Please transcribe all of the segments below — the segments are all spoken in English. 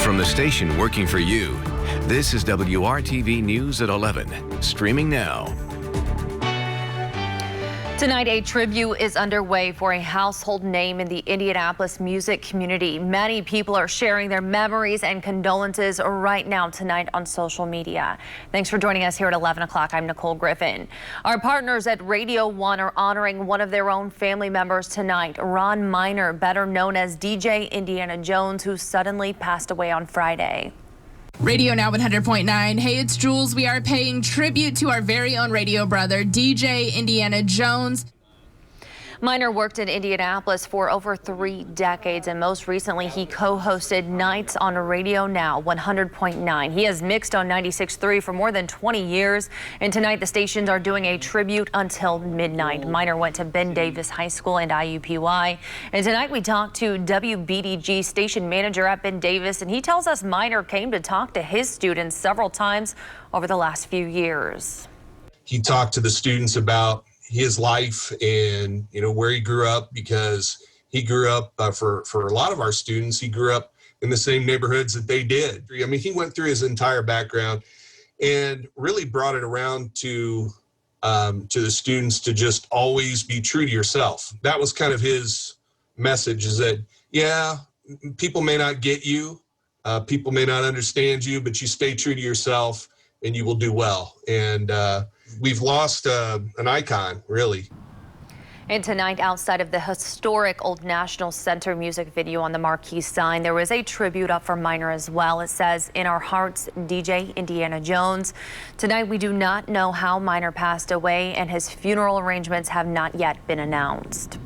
From the station working for you, this is WRTV News at 11, streaming now. Tonight, a tribute is underway for a household name in the Indianapolis music community. Many people are sharing their memories and condolences right now tonight on social media. Thanks for joining us here at 11 o'clock. I'm Nicole Griffin. Our partners at Radio 1 are honoring one of their own family members tonight, Ron Miner, better known as DJ Indiana Jones, who suddenly passed away on Friday. Radio Now 100.9. Hey, it's Jules. We are paying tribute to our very own radio brother, DJ Indiana Jones. Miner worked in Indianapolis for over 3 decades, and most recently he co-hosted nights on Radio Now 100.9. He has mixed on 96.3 for more than 20 years, and tonight the stations are doing a tribute until midnight. Miner went to Ben Davis High School and IUPUI, and tonight we talked to WBDG station manager at Ben Davis, and he tells us Miner came to talk to his students several times over the last few years. He talked to the students about his life and where he grew up, because he grew up for a lot of our students, he grew up in the same neighborhoods that they did. I mean, he went through his entire background and really brought it around to the students to just always be true to yourself. That was kind of his message, is that, yeah, people may not get you, people may not understand you, but you stay true to yourself and you will do well. And we've lost an icon, really. And tonight, outside of the historic Old National Center music video on the marquee sign, there was a tribute up for Miner as well. It says, "In our hearts, DJ Indiana Jones." Tonight, we do not know how Miner passed away, and his funeral arrangements have not yet been announced.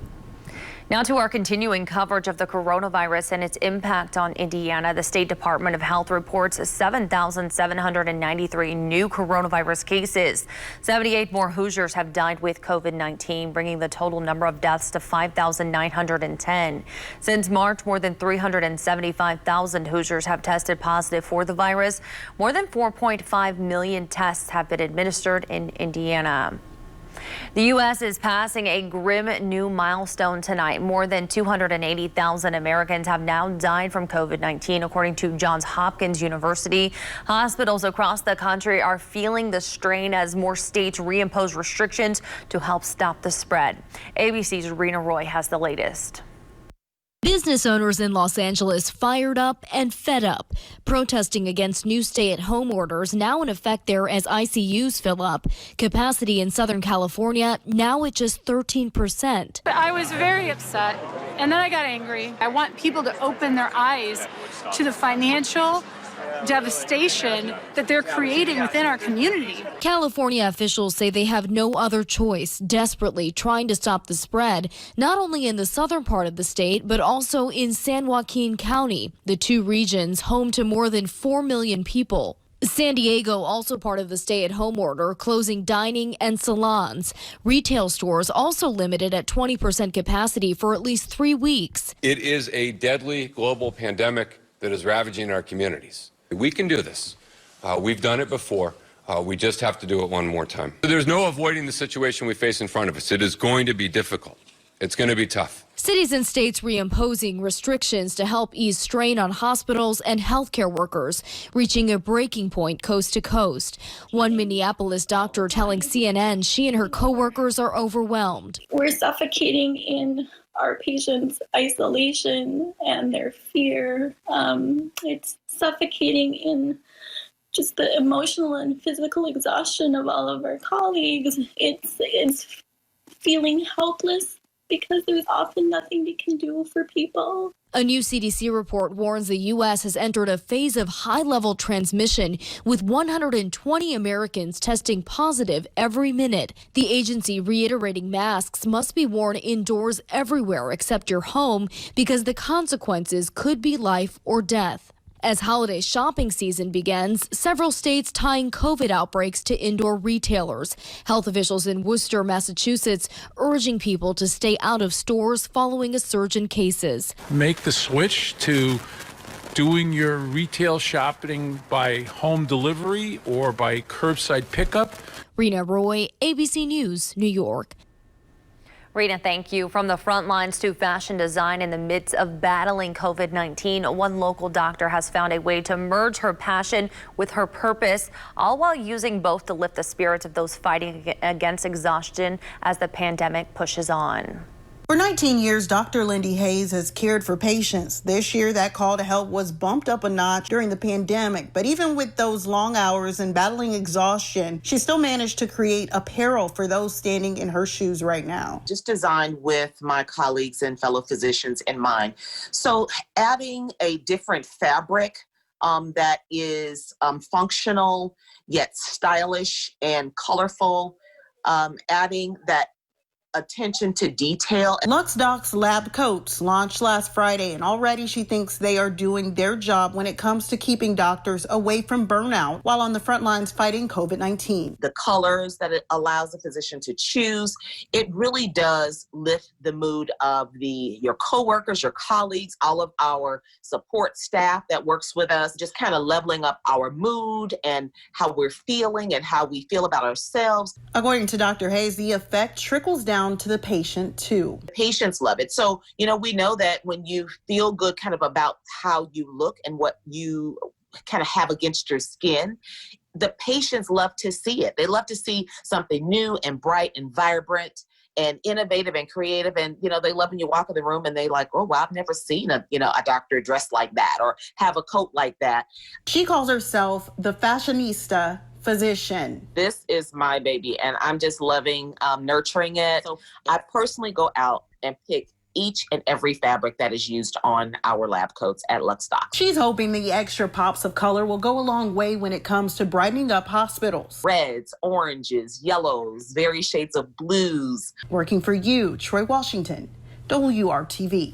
Now to our continuing coverage of the coronavirus and its impact on Indiana. The State Department of Health reports 7,793 new coronavirus cases. 78 more Hoosiers have died with COVID-19, bringing the total number of deaths to 5,910. Since March, more than 375,000 Hoosiers have tested positive for the virus. More than 4.5 million tests have been administered in Indiana. The U.S. is passing a grim new milestone tonight. More than 280,000 Americans have now died from COVID-19, according to Johns Hopkins University. Hospitals across the country are feeling the strain as more states reimpose restrictions to help stop the spread. ABC's Rena Roy has the latest. Business owners in Los Angeles fired up and fed up, protesting against new stay-at-home orders now in effect there as ICUs fill up. Capacity in Southern California now at just 13%. I was very upset, and then I got angry. I want people to open their eyes to the financial devastation that they're creating within our community. California officials say they have no other choice, desperately trying to stop the spread, not only in the southern part of the state, but also in San Joaquin County, the two regions home to more than 4 million people. San Diego, also part of the stay-at-home order, closing dining and salons. Retail stores also limited at 20% capacity for at least 3 weeks. It is a deadly global pandemic that is ravaging our communities. We can do this. We've done it before. We just have to do it one more time. There's no avoiding the situation we face in front of us. It is going to be difficult. It's going to be tough. Cities and states reimposing restrictions to help ease strain on hospitals and healthcare workers, reaching a breaking point coast to coast. One Minneapolis doctor telling CNN she and her coworkers are overwhelmed. We're suffocating in our patients' isolation and their fear. It's suffocating in just the emotional and physical exhaustion of all of our colleagues. It's feeling helpless because there's often nothing we can do for people. A new CDC report warns the U.S. has entered a phase of high-level transmission, with 120 Americans testing positive every minute. The agency reiterating masks must be worn indoors everywhere except your home, because the consequences could be life or death. As holiday shopping season begins, several states tying COVID outbreaks to indoor retailers. Health officials in Worcester, Massachusetts, urging people to stay out of stores following a surge in cases. Make the switch to doing your retail shopping by home delivery or by curbside pickup. Rena Roy, ABC News, New York. Rita, thank you. From the front lines to fashion design in the midst of battling COVID-19, one local doctor has found a way to merge her passion with her purpose, all while using both to lift the spirits of those fighting against exhaustion as the pandemic pushes on. For 19 years, Dr. Lindy Hayes has cared for patients. This year, that call to help was bumped up a notch during the pandemic. But even with those long hours and battling exhaustion, she still managed to create apparel for those standing in her shoes right now. Just designed with my colleagues and fellow physicians in mind. So adding a different fabric that is functional, yet stylish and colorful, adding that attention to detail. LuxDoc's lab coats launched last Friday, and already she thinks they are doing their job when it comes to keeping doctors away from burnout while on the front lines fighting COVID-19. The colors that it allows the physician to choose, it really does lift the mood of your coworkers, your colleagues, all of our support staff that works with us, just kind of leveling up our mood and how we're feeling and how we feel about ourselves. According to Dr. Hayes, the effect trickles down to the patient too. Patients love it. So, we know that when you feel good kind of about how you look and what you kind of have against your skin, the patients love to see it. They love to see something new and bright and vibrant and innovative and creative. And, they love when you walk in the room and they like, oh, wow, I've never seen a doctor dressed like that or have a coat like that. She calls herself the fashionista physician. This is my baby, and I'm just loving nurturing it. So I personally go out and pick each and every fabric that is used on our lab coats at LuxDoc. She's hoping the extra pops of color will go a long way when it comes to brightening up hospitals. Reds, oranges, yellows, various shades of blues. Working for you, Troy Washington, WRTV.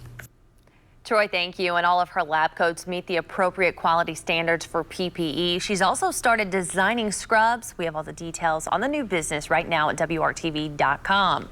Troy, thank you. And all of her lab coats meet the appropriate quality standards for PPE. She's also started designing scrubs. We have all the details on the new business right now at WRTV.com.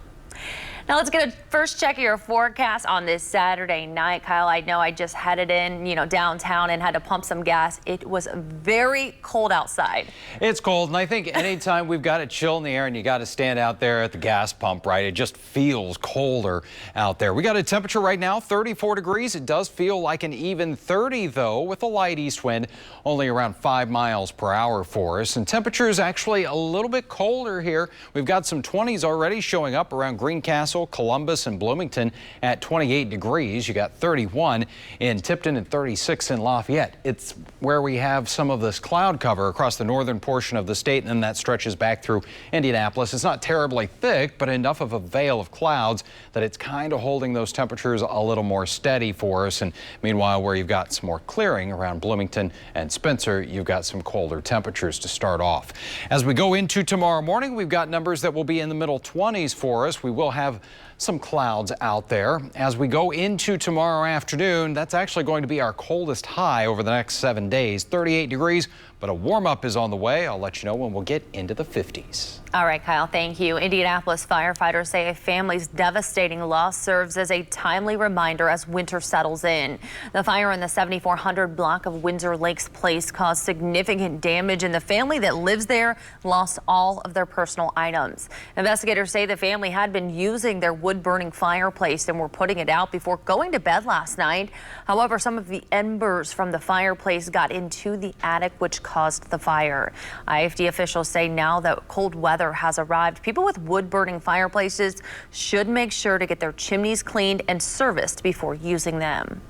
Now let's get a first check of your forecast on this Saturday night. Kyle, I know I just headed in, downtown and had to pump some gas. It was very cold outside. It's cold, and I think anytime we've got a chill in the air and you got to stand out there at the gas pump, right, it just feels colder out there. We got a temperature right now, 34 degrees. It does feel like an even 30, though, with a light east wind, only around 5 miles per hour for us. And temperature is actually a little bit colder here. We've got some 20s already showing up around Greencastle, Columbus, and Bloomington at 28 degrees. You got 31 in Tipton and 36 in Lafayette. It's where we have some of this cloud cover across the northern portion of the state, and then that stretches back through Indianapolis. It's not terribly thick, but enough of a veil of clouds that it's kind of holding those temperatures a little more steady for us. And meanwhile, where you've got some more clearing around Bloomington and Spencer, you've got some colder temperatures to start off. As we go into tomorrow morning, we've got numbers that will be in the middle 20s for us. We will have some clouds out there. As we go into tomorrow afternoon, that's actually going to be our coldest high over the next 7 days, 38 degrees, but a warm up is on the way. I'll let you know when we'll get into the 50s. All right, Kyle, thank you. Indianapolis firefighters say a family's devastating loss serves as a timely reminder as winter settles in. The fire in the 7400 block of Windsor Lakes Place caused significant damage, and the family that lives there lost all of their personal items. Investigators say the family had been using their wood-burning fireplace and were putting it out before going to bed last night. However, some of the embers from the fireplace got into the attic, which caused the fire. IFD officials say now that cold weather has arrived, people with wood-burning fireplaces should make sure to get their chimneys cleaned and serviced before using them.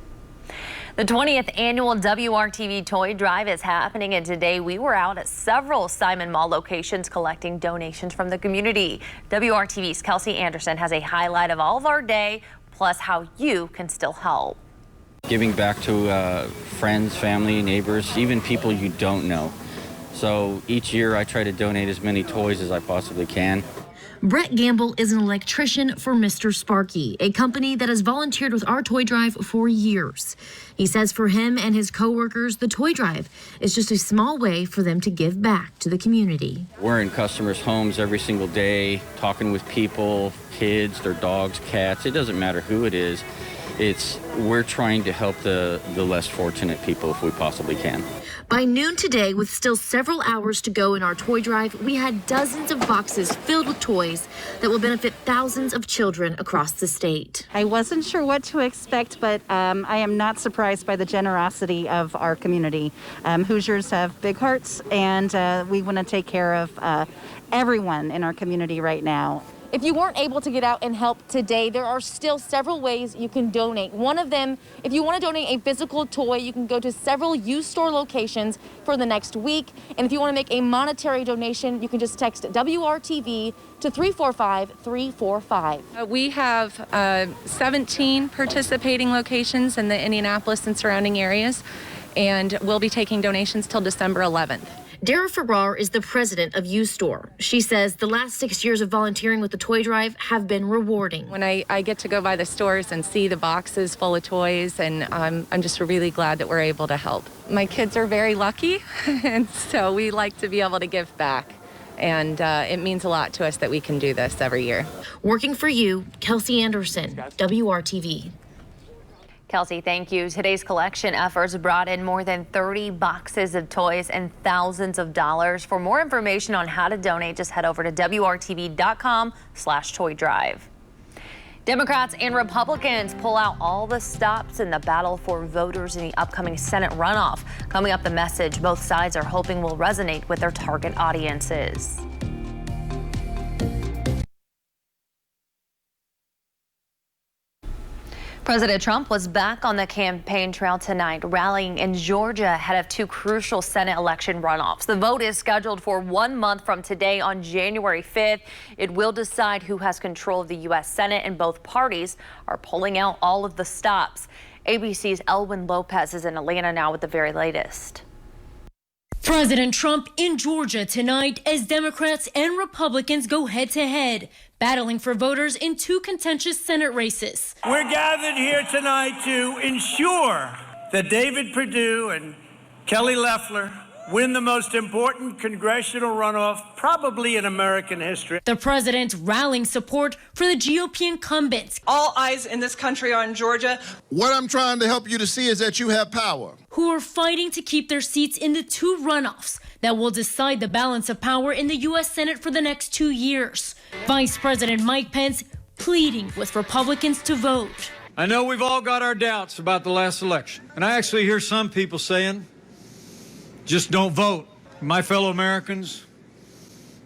The 20th annual WRTV Toy Drive is happening, and today we were out at several Simon Mall locations collecting donations from the community. WRTV's Kelsey Anderson has a highlight of all of our day, plus how you can still help. Giving back to friends, family, neighbors, even people you don't know. So each year I try to donate as many toys as I possibly can. Brett Gamble is an electrician for Mr. Sparky, a company that has volunteered with our toy drive for years. He says for him and his coworkers, the toy drive is just a small way for them to give back to the community. We're in customers' homes every single day, talking with people, kids, their dogs, cats. It doesn't matter who it is. we're trying to help the less fortunate people if we possibly can. By noon today, with still several hours to go in our toy drive, we had dozens of boxes filled with toys that will benefit thousands of children across the state. I wasn't sure what to expect, but I am not surprised by the generosity of our community. Hoosiers have big hearts, and we want to take care of everyone in our community right now. If you weren't able to get out and help today, there are still several ways you can donate. One of them, if you want to donate a physical toy, you can go to several used store locations for the next week. And if you want to make a monetary donation, you can just text WRTV to 345-345. We have 17 participating locations in the Indianapolis and surrounding areas, and we'll be taking donations till December 11th. Dara Farrar is the president of U-Store. She says the last 6 years of volunteering with the toy drive have been rewarding. When I get to go by the stores and see the boxes full of toys, and I'm just really glad that we're able to help. My kids are very lucky, and so we like to be able to give back. And it means a lot to us that we can do this every year. Working for you, Kelsey Anderson, WRTV. Kelsey, thank you. Today's collection efforts brought in more than 30 boxes of toys and thousands of dollars. For more information on how to donate, just head over to WRTV.com/toy drive. Democrats and Republicans pull out all the stops in the battle for voters in the upcoming Senate runoff. Coming up, the message both sides are hoping will resonate with their target audiences. President Trump was back on the campaign trail tonight, rallying in Georgia ahead of two crucial Senate election runoffs. The vote is scheduled for 1 month from today on January 5th. It will decide who has control of the U.S. Senate, and both parties are pulling out all of the stops. ABC's Elwin Lopez is in Atlanta now with the very latest. President Trump in Georgia tonight as Democrats and Republicans go head-to-head, battling for voters in two contentious Senate races. We're gathered here tonight to ensure that David Perdue and Kelly Loeffler win the most important congressional runoff probably in American history. The president rallying support for the GOP incumbents. All eyes in this country are on Georgia. What I'm trying to help you to see is that you have power. Who are fighting to keep their seats in the two runoffs that will decide the balance of power in the U.S. Senate for the next 2 years. Vice President Mike Pence pleading with Republicans to vote. I know we've all got our doubts about the last election, and I actually hear some people saying, just don't vote. My fellow Americans,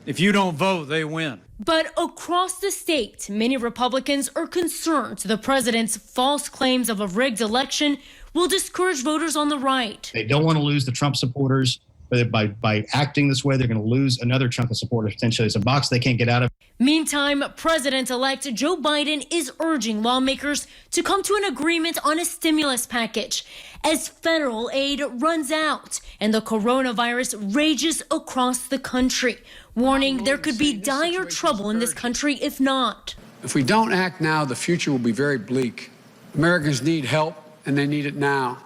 if you don't vote, they win. But across the state, many Republicans are concerned the president's false claims of a rigged election will discourage voters on the right. They don't want to lose the Trump supporters. But by acting this way, they're going to lose another chunk of supporters. Potentially, it's a box they can't get out of. Meantime, President-elect Joe Biden is urging lawmakers to come to an agreement on a stimulus package as federal aid runs out and the coronavirus rages across the country, warning there could be dire trouble in this country if not. If we don't act now, the future will be very bleak. Americans need help, and they need it now.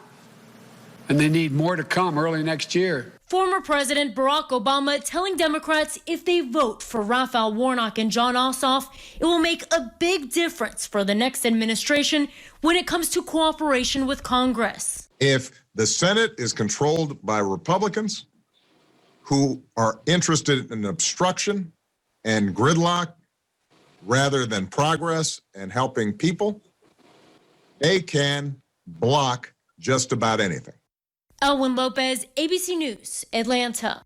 And they need more to come early next year. Former President Barack Obama telling Democrats if they vote for Raphael Warnock and Jon Ossoff, it will make a big difference for the next administration when it comes to cooperation with Congress. If the Senate is controlled by Republicans who are interested in obstruction and gridlock rather than progress and helping people, they can block just about anything. Elwin Lopez, ABC News, Atlanta.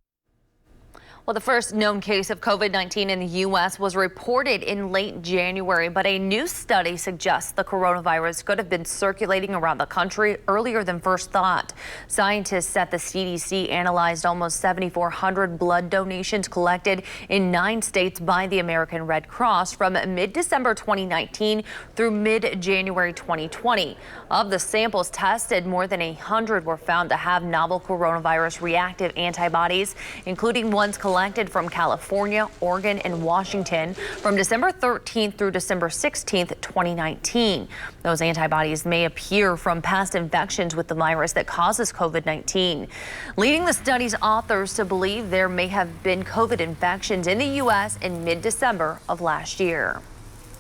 Well, the first known case of COVID-19 in the U.S. was reported in late January, but a new study suggests the coronavirus could have been circulating around the country earlier than first thought. Scientists at the CDC analyzed almost 7,400 blood donations collected in 9 states by the American Red Cross from mid-December 2019 through mid-January 2020. Of the samples tested, more than 100 were found to have novel coronavirus reactive antibodies, including ones collected from California, Oregon, and Washington from December 13th through December 16th, 2019. Those antibodies may appear from past infections with the virus that causes COVID-19, leading the study's authors to believe there may have been COVID infections in the U.S. in mid-December of last year.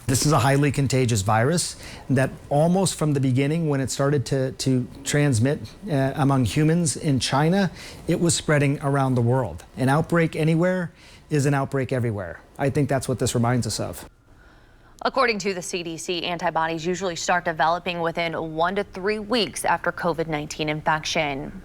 This is a highly contagious virus that almost from the beginning, when it started to transmit among humans in China, it was spreading around the world. An outbreak anywhere is an outbreak everywhere. I think that's what this reminds us of. According to the CDC, antibodies usually start developing within 1 to 3 weeks after COVID-19 infection.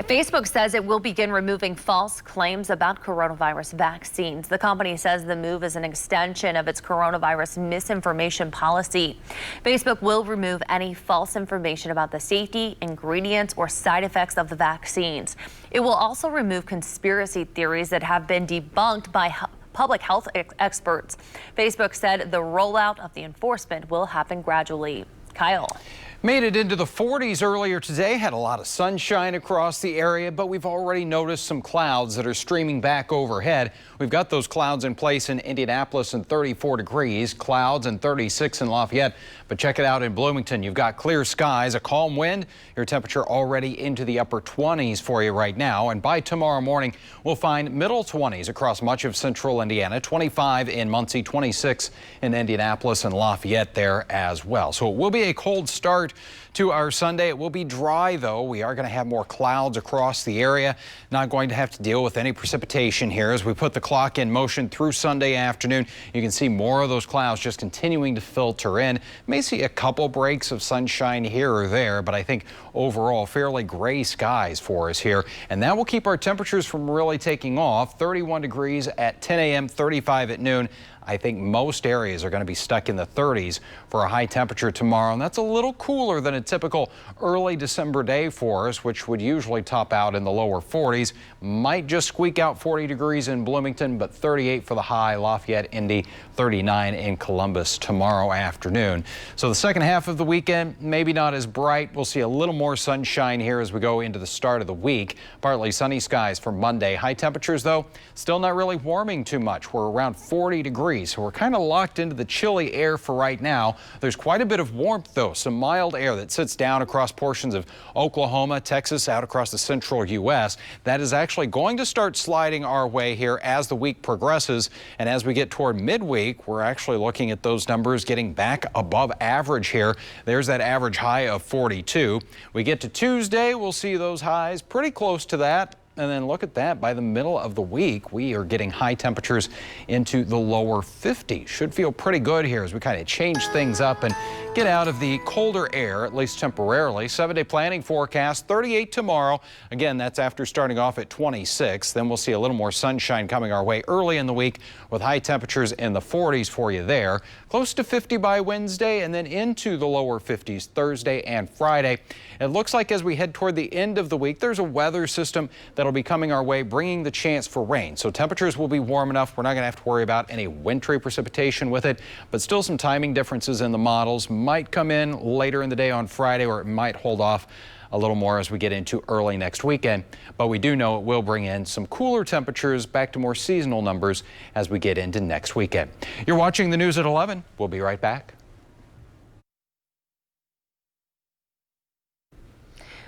Facebook says it will begin removing false claims about coronavirus vaccines. The company says the move is an extension of its coronavirus misinformation policy. Facebook will remove any false information about the safety, ingredients, or side effects of the vaccines. It will also remove conspiracy theories that have been debunked by public health experts. Facebook said the rollout of the enforcement will happen gradually. Kyle. Made it into the 40s earlier today, had a lot of sunshine across the area, but we've already noticed some clouds that are streaming back overhead. We've got those clouds in place in Indianapolis and 34 degrees, clouds and 36 in Lafayette. But check it out in Bloomington. You've got clear skies, a calm wind, your temperature already into the upper 20s for you right now. And by tomorrow morning, we'll find middle 20s across much of central Indiana, 25 in Muncie, 26 in Indianapolis and Lafayette there as well. So it will be a cold start to our Sunday. It will be dry, though. We are going to have more clouds across the area. Not going to have to deal with any precipitation here. As we put the clock in motion through Sunday afternoon, you can see more of those clouds just continuing to filter in. May see a couple breaks of sunshine here or there, but I think overall fairly gray skies for us here. And that will keep our temperatures from really taking off. 31 degrees at 10 a.m., 35 at noon. I think most areas are going to be stuck in the 30s for a high temperature tomorrow, and that's a little cooler than a typical early December day for us, which would usually top out in the lower 40s. Might just squeak out 40 degrees in Bloomington, but 38 for the high. Lafayette, Indy, 39 in Columbus tomorrow afternoon. So the second half of the weekend, maybe not as bright. We'll see a little more sunshine here as we go into the start of the week. Partly sunny skies for Monday. High temperatures, though, still not really warming too much. We're around 40 degrees. So we're kind of locked into the chilly air for right now. There's quite a bit of warmth, though, some mild air that sits down across portions of Oklahoma, Texas, out across the central U.S. That is actually going to start sliding our way here as the week progresses. And as we get toward midweek, we're actually looking at those numbers getting back above average here. There's that average high of 42. We get to Tuesday, we'll see those highs pretty close to that. And then look at that, by the middle of the week, we are getting high temperatures into the lower 50s. Should feel pretty good here as we kind of change things up and get out of the colder air, at least temporarily. 7-day planning forecast, 38 tomorrow. Again, that's after starting off at 26. Then we'll see a little more sunshine coming our way early in the week with high temperatures in the 40s for you there. Close to 50 by Wednesday and then into the lower 50s Thursday and Friday. It looks like as we head toward the end of the week, there's a weather system that'll be coming our way, bringing the chance for rain. So temperatures will be warm enough. We're not going to have to worry about any wintry precipitation with it, but still some timing differences in the models. Might come in later in the day on Friday, or it might hold off a little more as we get into early next weekend. But we do know it will bring in some cooler temperatures back to more seasonal numbers as we get into next weekend. You're watching the news at 11. We'll be right back.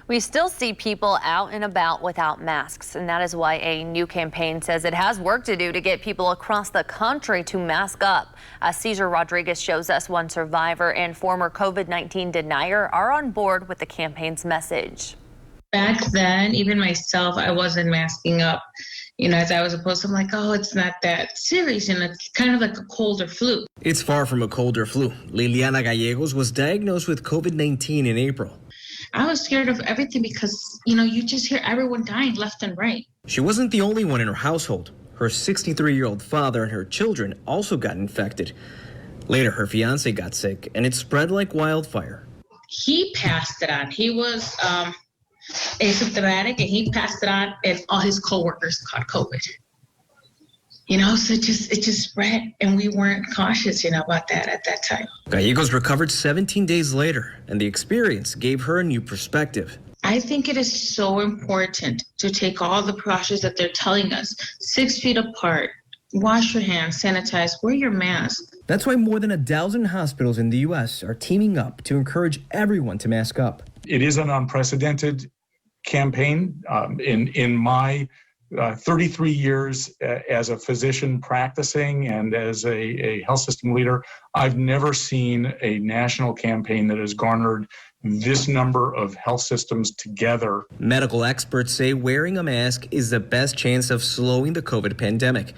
We still see people out and about without masks, and that is why a new campaign says it has work to do to get people across the country to mask up. Cesar Rodriguez shows us one survivor and former COVID-19 denier are on board with the campaign's message. Back then, even myself, I wasn't masking up. You know, as I was supposed to, I'm like, oh, it's not that serious, and it's kind of like a cold or flu. It's far from a cold or flu. Liliana Gallegos was diagnosed with COVID-19 in April. I was scared of everything because, you know, you just hear everyone dying left and right. She wasn't the only one in her household. Her 63-year-old father and her children also got infected. Later, her fiance got sick, and it spread like wildfire. He passed it on. He was asymptomatic, and he passed it on, and all his coworkers caught COVID. You know, so it just spread, and we weren't cautious, you know, about that at that time. Gallegos recovered 17 days later, and the experience gave her a new perspective. I think it is so important to take all the precautions that they're telling us. 6 feet apart, wash your hands, sanitize, wear your mask. That's why more than 1,000 hospitals in the U.S. are teaming up to encourage everyone to mask up. It is an unprecedented campaign. In my 33 years as a physician practicing and as a health system leader, I've never seen a national campaign that has garnered this number of health systems together. Medical experts say wearing a mask is the best chance of slowing the COVID pandemic.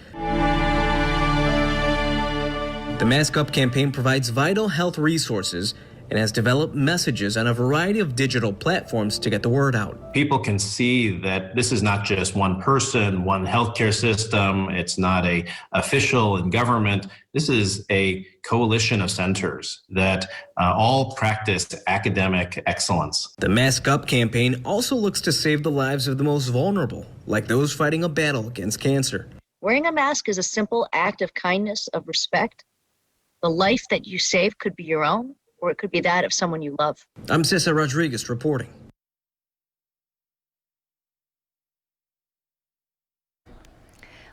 The Mask Up campaign provides vital health resources and has developed messages on a variety of digital platforms to get the word out. People can see that this is not just one person, one healthcare system. It's not a official in government. This is a coalition of centers that all practice academic excellence. The Mask Up campaign also looks to save the lives of the most vulnerable, like those fighting a battle against cancer. Wearing a mask is a simple act of kindness, of respect. The life that you save could be your own, or it could be that of someone you love. I'm Cesar Rodriguez reporting.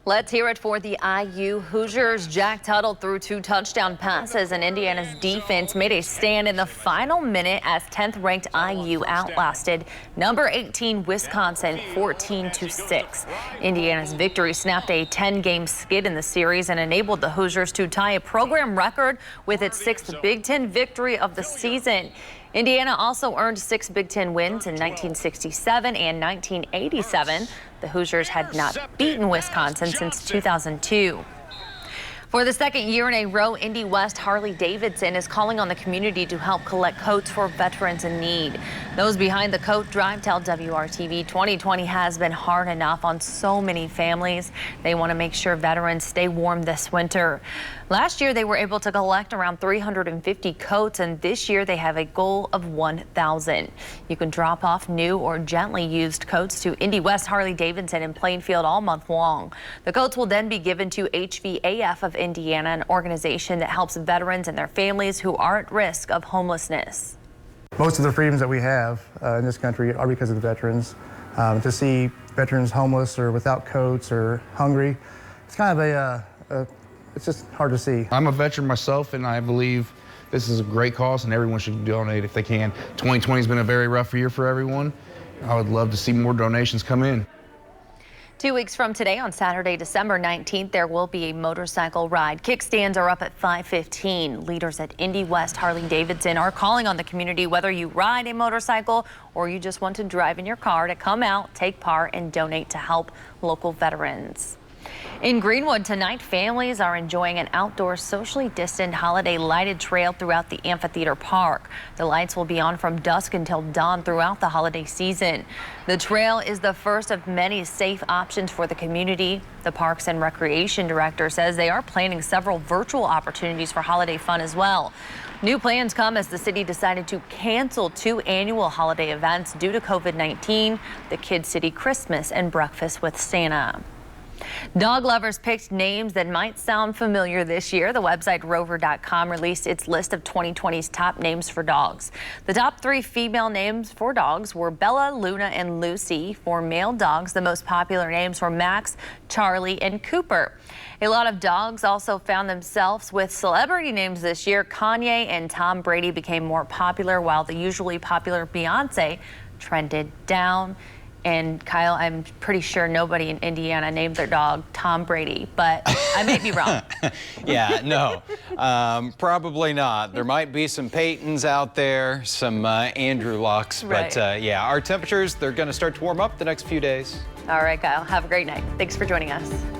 Let's hear it for the IU Hoosiers. Jack Tuttle threw 2 touchdown passes, and Indiana's defense made a stand in the final minute as 10th-ranked IU outlasted number 18 Wisconsin 14-6. Indiana's victory snapped a 10-game skid in the series and enabled the Hoosiers to tie a program record with its 6th Big Ten victory of the season. Indiana also earned 6 Big Ten wins in 1967 and 1987. The Hoosiers had not beaten Wisconsin since 2002. For the second year in a row, Indy West Harley-Davidson is calling on the community to help collect coats for veterans in need. Those behind the coat drive tell WRTV 2020 has been hard enough on so many families. They want to make sure veterans stay warm this winter. Last year, they were able to collect around 350 coats, and this year they have a goal of 1,000. You can drop off new or gently used coats to Indy West Harley-Davidson in Plainfield all month long. The coats will then be given to HVAF of Indiana, an organization that helps veterans and their families who are at risk of homelessness. Most of the freedoms that we have in this country are because of the veterans. To see veterans homeless or without coats or hungry, it's kind of it's just hard to see. I'm a veteran myself, and I believe this is a great cause, and everyone should donate if they can. 2020 has been a very rough year for everyone. I would love to see more donations come in. 2 weeks from today, on Saturday, December 19th, there will be a motorcycle ride. Kickstands are up at 5:15. Leaders at Indy West Harley-Davidson are calling on the community, whether you ride a motorcycle or you just want to drive in your car, to come out, take part, and donate to help local veterans. In Greenwood tonight, families are enjoying an outdoor, socially distant holiday lighted trail throughout the amphitheater park. The lights will be on from dusk until dawn throughout the holiday season. The trail is the first of many safe options for the community. The Parks and Recreation Director says they are planning several virtual opportunities for holiday fun as well. New plans come as the city decided to cancel 2 annual holiday events due to COVID-19, the Kid City Christmas and Breakfast with Santa. Dog lovers picked names that might sound familiar this year. The website rover.com released its list of 2020's top names for dogs. The top 3 female names for dogs were Bella, Luna, and Lucy. For male dogs, the most popular names were Max, Charlie, and Cooper. A lot of dogs also found themselves with celebrity names this year. Kanye and Tom Brady became more popular, while the usually popular Beyonce trended down. And Kyle, I'm pretty sure nobody in Indiana named their dog Tom Brady, but I may be wrong. Yeah, no, probably not. There might be some Peytons out there, some Andrew Lucks, but yeah, our temperatures, they're going to start to warm up the next few days. All right, Kyle, have a great night. Thanks for joining us.